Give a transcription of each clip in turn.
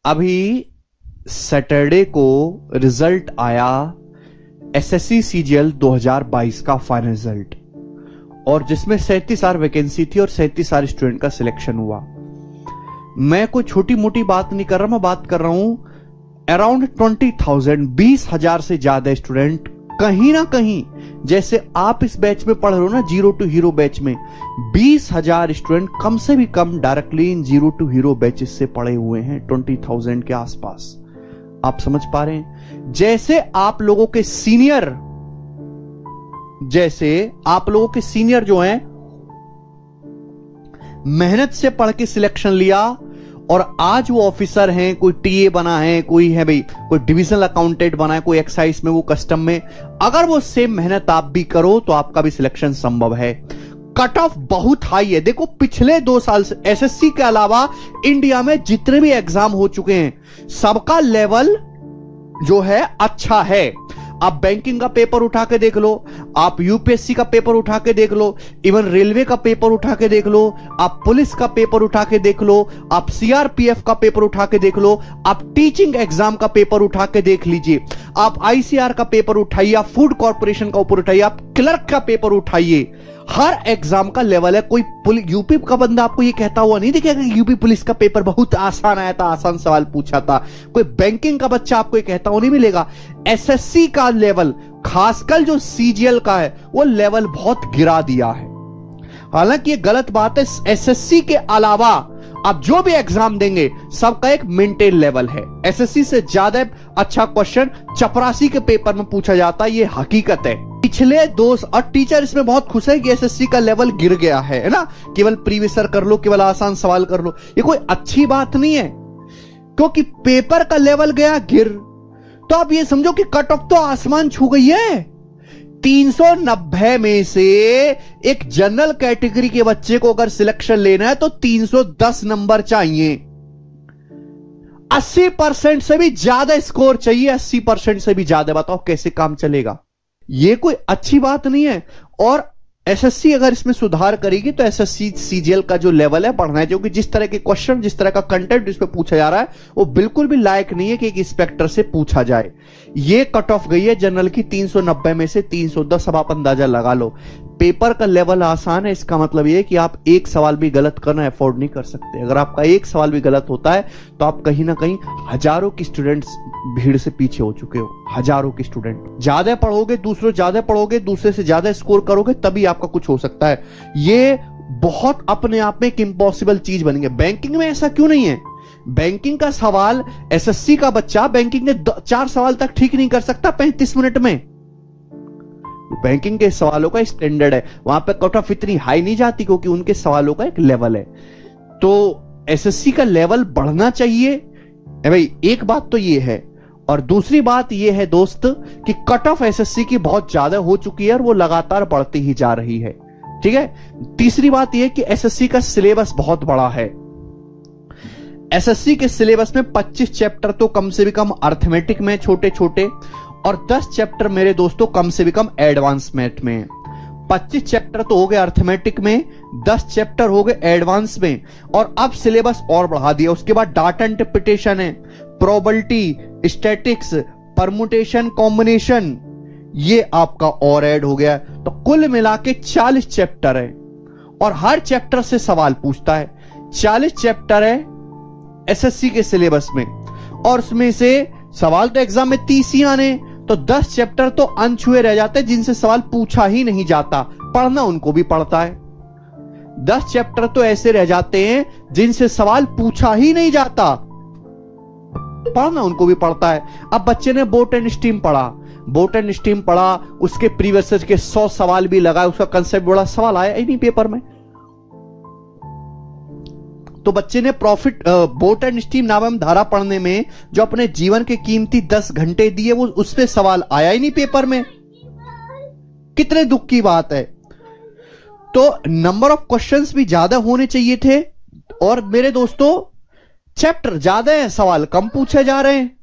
अभी सैटरडे को रिजल्ट आया एसएससी सीजीएल 2022 का फाइनल रिजल्ट, और जिसमें 37,000 वैकेंसी थी और 37,000 स्टूडेंट का सिलेक्शन हुआ। मैं कोई छोटी मोटी बात नहीं कर रहा, मैं बात कर रहा हूं अराउंड 20,000 20,000 से ज्यादा स्टूडेंट कहीं ना कहीं, जैसे आप इस बैच में पढ़ रहे हो ना, जीरो टू हीरो बैच में 20,000 स्टूडेंट कम से भी कम directly in zero to hero batches से पढ़े हुए हैं 20,000 के आसपास। आप समझ पा रहे हैं? जैसे आप लोगों के सीनियर जो हैं मेहनत से पढ़ के सिलेक्शन लिया और आज वो ऑफिसर हैं, कोई टीए बना है, कोई है भाई कोई डिविजनल अकाउंटेंट बना है, कोई एक्साइज में, वो कस्टम में, अगर वो सेम मेहनत आप भी करो तो आपका भी सिलेक्शन संभव है। कट ऑफ बहुत हाई है। देखो पिछले 2 साल से एसएससी के अलावा इंडिया में जितने भी एग्जाम हो चुके हैं सबका लेवल जो है अच्छा है। आप बैंकिंग का पेपर उठा के देख लो, आप यूपीएससी का पेपर उठा के देख लो, इवन रेलवे का पेपर उठा के देख लो, आप पुलिस का पेपर उठा के देख लो, आप सीआरपीएफ का पेपर उठा के देख लो, आप टीचिंग एग्जाम का पेपर उठा के देख लीजिए, आप आईसीआर का पेपर उठाइए, आप फूड कॉर्पोरेशन का ऊपर उठाइए, आप क्लर्क का पेपर उठाइए, हर एग्जाम का लेवल है। कोई यूपी का बंदा आपको ये कहता हुआ नहीं दिखेगा कि यूपी पुलिस का पेपर बहुत आसान आया था, आसान सवाल पूछा था। कोई बैंकिंग का बच्चा आपको ये कहता हुआ नहीं मिलेगा। एसएससी का लेवल, खासकर जो सीजीएल का है, वो लेवल बहुत गिरा दिया है। हालांकि ये गलत बात है, एसएससी के अलावा आप जो भी एग्जाम देंगे सबका एक मेंटेन लेवल है। एसएससी से ज्यादा अच्छा क्वेश्चन चपरासी के पेपर में पूछा जाता है, ये हकीकत है। पिछले 2 और टीचर इसमें बहुत खुश है कि एसएससी का लेवल गिर गया है ना, केवल प्रीवियसर कर लो, केवल आसान सवाल कर लो, ये कोई अच्छी बात नहीं है, क्योंकि पेपर का लेवल गया गिर। तो आप ये समझो कि कट ऑफ तो आसमान छू गई है। 390 में से एक जनरल कैटेगरी के बच्चे को अगर सिलेक्शन लेना है तो 310 नंबर चाहिए, 80% से भी ज्यादा स्कोर चाहिए, 80% से भी ज्यादा। बताओ कैसे काम चलेगा? ये कोई अच्छी बात नहीं है। और एसएससी अगर इसमें सुधार करेगी तो एसएससी सीजीएल का जो लेवल है बढ़ना है, क्योंकि जिस तरह के क्वेश्चन, जिस तरह का कंटेंट इसमें पूछा जा रहा है वो बिल्कुल भी लायक नहीं है कि एक इंस्पेक्टर से पूछा जाए। ये कट ऑफ गई है जनरल की 390 में से 310। अब आप अंदाजा लगा लो, पेपर का लेवल आसान है, इसका मतलब ये है कि आप एक सवाल भी गलत करना अफोर्ड नहीं कर सकते। अगर आपका एक सवाल भी गलत होता है तो आप कहीं ना कहीं हजारों की स्टूडेंट्स भीड़ से पीछे हो चुके हो। हजारों की स्टूडेंट ज्यादा पढ़ोगे, दूसरे से ज्यादा स्कोर करोगे, तभी आपका कुछ हो सकता है। ये बहुत अपने आप में एक इंपॉसिबल चीज बन गई। बैंकिंग में ऐसा क्यों नहीं है? बैंकिंग का सवाल एसएससी का बच्चा बैंकिंग के 4 सवाल तक ठीक नहीं कर सकता 35 मिनट में। बैंकिंग के सवालों का स्टैंडर्ड है, वहां पे कट ऑफ इतनी हाई नहीं जाती, क्योंकि उनके सवालों का एक लेवल है। तो एसएससी का लेवल बढ़ना चाहिए भाई, एक बात तो ये है। और दूसरी बात ये है दोस्त कि कट ऑफ एसएससी की बहुत ज्यादा हो चुकी है और वो लगातार बढ़ती ही जा रही है। ठीक है। तीसरी बात यह कि एसएससी का सिलेबस बहुत बड़ा है। एसएससी के सिलेबस में 25 चैप्टर तो कम से भी कम अर्थमेटिक में छोटे छोटे, और 10 चैप्टर मेरे दोस्तों कम से भी कम एडवांस मैथ में। 25 चैप्टर तो हो गए अर्थमेटिक में, 10 चैप्टर हो गए एडवांस में, और अब सिलेबस और बढ़ा दिया। उसके बाद डाटा इंटरप्रिटेशन है, प्रोबेबिलिटी, स्टैटिक्स, परमुटेशन, कॉम्बिनेशन, ये आपका और ऐड हो गया। तो कुल मिला के 40 चैप्टर है और हर चैप्टर से सवाल पूछता है। 40 चैप्टर है एसएससी के सिलेबस में, और उसमें से सवाल तो एग्जाम में 30 ही आने, तो 10 चैप्टर तो अनछुए रह जाते हैं जिनसे सवाल पूछा ही नहीं जाता। पढ़ना उनको भी पड़ता है। 10 चैप्टर तो ऐसे रह जाते हैं जिनसे सवाल पूछा ही नहीं जाता, पढ़ना उनको भी पड़ता है। अब बच्चे ने बोट एंड स्टीम पढ़ा, उसके प्रीवियस के 100 सवाल भी लगाए, उसका कंसेप्ट बड़ा सवाल आया ही नहीं पेपर में। तो बच्चे ने बोट एंड स्टीम नामक धारा पढ़ने में जो अपने जीवन के कीमती 10 घंटे दिए, वो उस पे सवाल आया ही नहीं पेपर में। कितने दुख की बात है। तो नंबर ऑफ क्वेश्चंस भी ज्यादा होने चाहिए थे, और मेरे दोस्तों चैप्टर ज्यादा है, सवाल कम पूछे जा रहे हैं।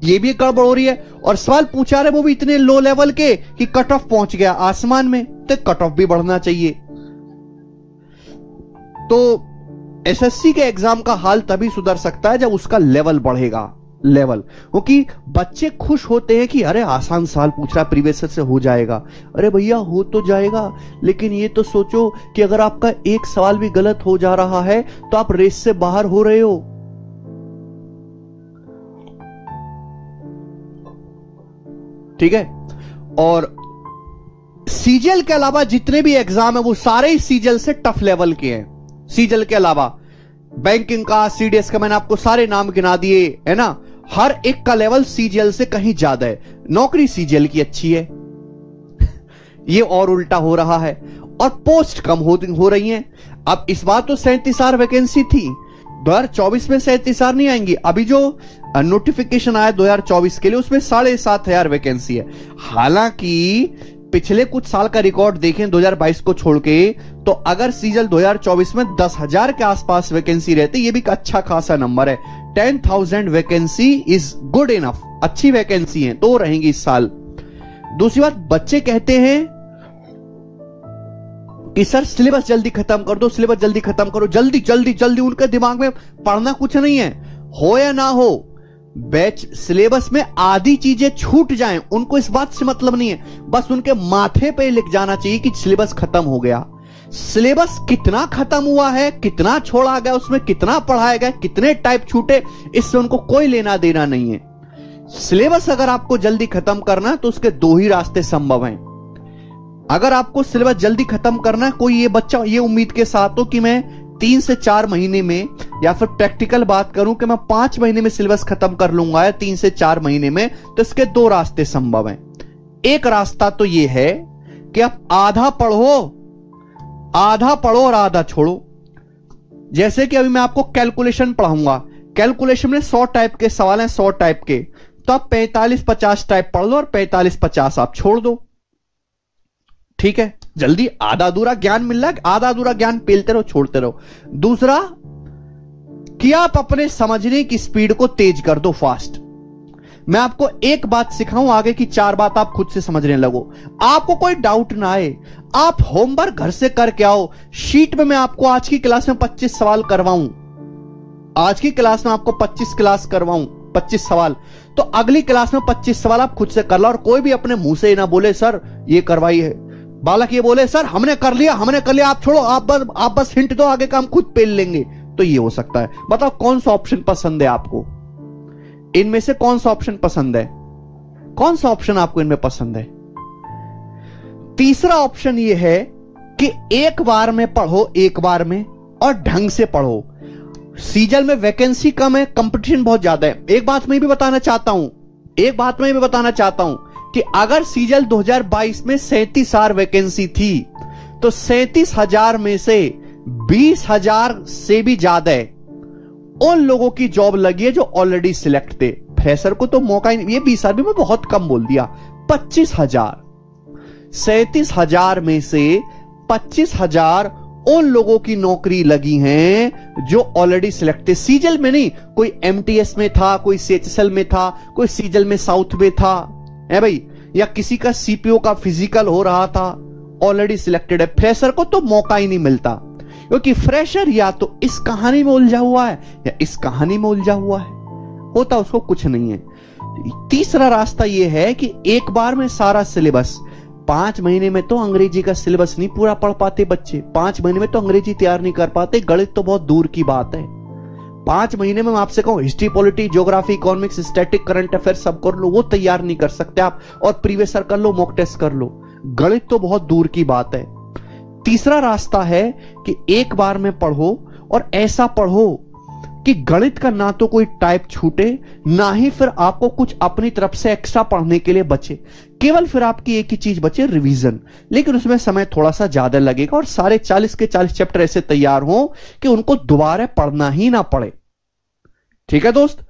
ये भी गड़बड़ हो रही है। और सवाल पूछा रहे वो भी इतने लो लेवल के कि कट ऑफ पहुंच गया आसमान में। तो कट ऑफ भी बढ़ना चाहिए। तो एसएससी के एग्जाम का हाल तभी सुधर सकता है जब उसका लेवल बढ़ेगा, लेवल। क्योंकि बच्चे खुश होते हैं कि अरे आसान सवाल पूछ रहा, प्रीवियस से हो जाएगा। अरे भैया हो तो जाएगा, लेकिन ये तो सोचो कि अगर आपका एक सवाल भी गलत हो जा रहा है तो आप रेस से बाहर हो रहे हो। ठीक है। और सीजीएल के अलावा जितने भी एग्जाम है वो सारे ही सीजीएल से टफ लेवल के हैं। सीजीएल के अलावा बैंकिंग का, सीडीएस का, मैंने आपको सारे नाम गिना दिए, है ना। हर एक का लेवल सीजीएल से कहीं ज्यादा है। नौकरी सीजीएल की अच्छी है, ये और उल्टा हो रहा है, और पोस्ट कम हो रही हैं। अब इस बार तो 37,000 वैकेंसी थी, 2024 में 37,000 नहीं आएंगी। अभी जो नोटिफिकेशन आया 2024 के लिए उसमें 7,500 वैकेंसी है। हालांकि पिछले कुछ साल का रिकॉर्ड देखें 2022 को छोड़ के, तो अगर सीजीएल 2024 में 10,000 के आसपास वैकेंसी रहती, ये भी एक अच्छा खासा नंबर है। 10,000 वैकेंसी इज गुड इनफ, अच्छी वैकेंसी है तो रहेंगी इस साल। दूसरी बात, बच्चे कहते हैं कि सर सिलेबस जल्दी खत्म कर दो, सिलेबस जल्दी खत्म करो, जल्दी जल्दी जल्दी। उनके दिमाग में पढ़ना कुछ नहीं है, हो या ना हो, बैच सिलेबस में आधी चीजें छूट जाएं, उनको इस बात से मतलब नहीं है। बस उनके माथे पे लिख जाना चाहिए कि सिलेबस खत्म हो गया। सिलेबस कितना खत्म हुआ है, कितना छोड़ा गया, उसमें कितना पढ़ाया गया, कितने टाइप छूटे, इससे उनको कोई लेना देना नहीं है। सिलेबस अगर आपको जल्दी खत्म करना है तो उसके दो ही रास्ते संभव हैं। अगर आपको सिलेबस जल्दी खत्म करना है, कोई ये बच्चा ये उम्मीद के साथ हो कि मैं 3 से 4 महीने में, या फिर प्रैक्टिकल बात करूं कि मैं 5 महीने में सिलेबस खत्म कर लूंगा, या 3 से 4 महीने में, तो इसके दो रास्ते संभव हैं। एक रास्ता तो यह है कि आप आधा पढ़ो और आधा छोड़ो। जैसे कि अभी मैं आपको कैलकुलेशन पढ़ाऊंगा, कैलकुलेशन में 100 टाइप के सवाल हैं, 100 टाइप के, तो आप 45-50 टाइप पढ़ लो और 45-50 आप छोड़ दो। ठीक है, जल्दी आधा अधूरा ज्ञान मिल रहा है, आधा अधूरा ज्ञान पेलते रहो, छोड़ते रहो। दूसरा कि आप अपने समझने की स्पीड को तेज कर दो, फास्ट। मैं आपको एक बात सिखाऊं, आगे की 4 बात आप खुद से समझने लगो। आपको कोई डाउट ना आए, आप होमवर्क घर से करके आओ। शीट में मैं आपको आज की क्लास में 25 सवाल करवाऊं, आज की क्लास में आपको 25 सवाल, तो अगली क्लास में 25 सवाल आप खुद से कर लो। और कोई भी अपने मुंह से ना बोले सर ये करवाई है, बालक ये बोले सर हमने कर लिया, आप छोड़ो, आप बस हिंट दो, आगे का हम खुद पेल लेंगे, तो ये हो सकता है। बताओ कौन सा ऑप्शन पसंद है आपको, इनमें से कौन सा ऑप्शन पसंद है, कौन सा ऑप्शन आपको इनमें पसंद है? तीसरा ऑप्शन ये है कि एक बार में पढ़ो, एक बार में, और ढंग से पढ़ो। सीजीएल में वैकेंसी कम है, कंपटीशन बहुत ज्यादा है। एक बात मैं भी बताना चाहता हूं कि अगर सीजीएल 2022 में 37,000 वैकेंसी थी, तो 37,000 में से 20,000 से भी ज्यादा है उन लोगों की जॉब लगी है जो ऑलरेडी सिलेक्ट थे। फ्रेशर को तो मौका ही नहीं, ये 20,000 भी मैं बहुत कम बोल दिया, 25,000। 37,000 में से 25,000 उन लोगों की नौकरी लगी हैं जो ऑलरेडी सिलेक्ट थे। सीजीएल में नहीं, कोई एमटीएस में था, कोई सीएचएसएल में था, कोई सीजीएल में साउथ में था, है भाई, या किसी का सीपीओ का फिजिकल हो रहा था, ऑलरेडी सिलेक्टेड है। फ्रेशर को तो मौका ही नहीं मिलता, क्योंकि फ्रेशर या तो इस कहानी में उलझा हुआ है या इस कहानी में उलझा हुआ है, होता उसको कुछ नहीं है। तीसरा रास्ता यह है कि एक बार में सारा सिलेबस, 5 महीने में तो अंग्रेजी का सिलेबस नहीं पूरा पढ़ पाते बच्चे, 5 महीने में तो अंग्रेजी तैयार नहीं कर पाते, गणित तो बहुत दूर की बात है। 5 महीने में मैं आपसे कहूं history, polity, geography, economics, static, current affair सब कर लो, वो तैयार नहीं कर सकते आप। और प्रीवियस कर लो, मॉक टेस्ट कर लो, गणित तो बहुत दूर की बात है। तीसरा रास्ता है कि एक बार में पढ़ो और ऐसा पढ़ो कि गणित का ना तो कोई टाइप छूटे, ना ही फिर आपको कुछ अपनी तरफ से एक्स्ट्रा पढ़ने के लिए बचे। केवल फिर आपकी एक ही चीज बचे, रिवीजन, लेकिन उसमें समय थोड़ा सा ज्यादा लगेगा और सारे 40 के 40 चैप्टर ऐसे तैयार हो कि उनको दोबारा पढ़ना ही ना पड़े। ठीक है दोस्त,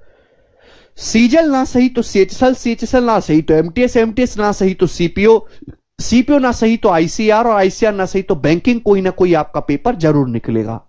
सीजीएल ना सही तो सीएचएसएल, सीएचएसएल ना सही तो एमटीएस, एमटीएस ना सही तो सीपीओ, सीपीओ ना सही तो आईसीआर, और आईसीआर ना सही तो बैंकिंग, कोई ना कोई आपका पेपर जरूर निकलेगा।